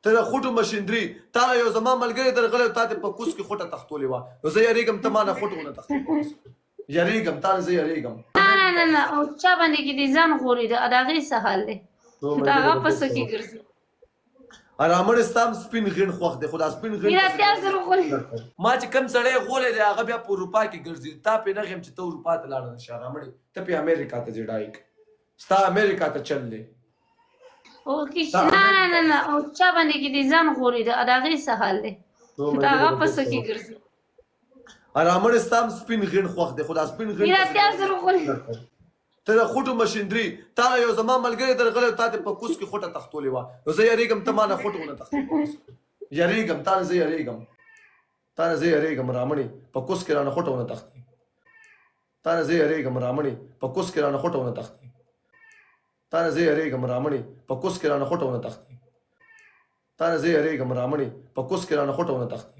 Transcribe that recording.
ته د خوټو مشندري تا له یو زما ملګری درغلی تا ته په کوس کې خوټه تختولې وه نو زه یارېږم ته ما نه خوټ ونه تختې یارېږم تا نه زه یارېږم نه او چا باندې کې دې ځان غوري د هغې څه حال دی د هغه په څه کې ګرځي رامړ ستا هم سپین غېڼ خوښ دی خو دا سپین غېڼ میرا تیار سره غوري ما چې کوم سړی غولی دی هغه بیا په اروپا کې ګرځي تا پې نه ښیم چې ته اروپا ته لاړه نه شه رامړې ته پې امریکا ته ځې ډایک ستا امریکا ته چل دی نه او چا باندې کې دې ځان غوري د هغې څه حال دی د هغه په څه کې ګرځي رامړ ستا هم سپین غېڼ خوښ دی خو دا سپین غېڼ میرا تیار سره غوري ته د خوټو مشندري تا له یو زما ملګری درغلی تا ته په کوس کې خوټه تختولې وه نو زه یارېږم ته ما نه خوټ ونه تختې یارېږم تا نه زه یارېږم تا نه زه یارېږم رامړې په کوس کې رانه خوټه ونه تختې تا نه زه یارېږم رامړې په کوس کې رانه خوټه ونه تختې تا نه زه یارېږم رامړې په کوس کې رانه خوټه ونه تختې تا نه زه یارېږم رامړې په کوس کې رانه خوټه ونه تختې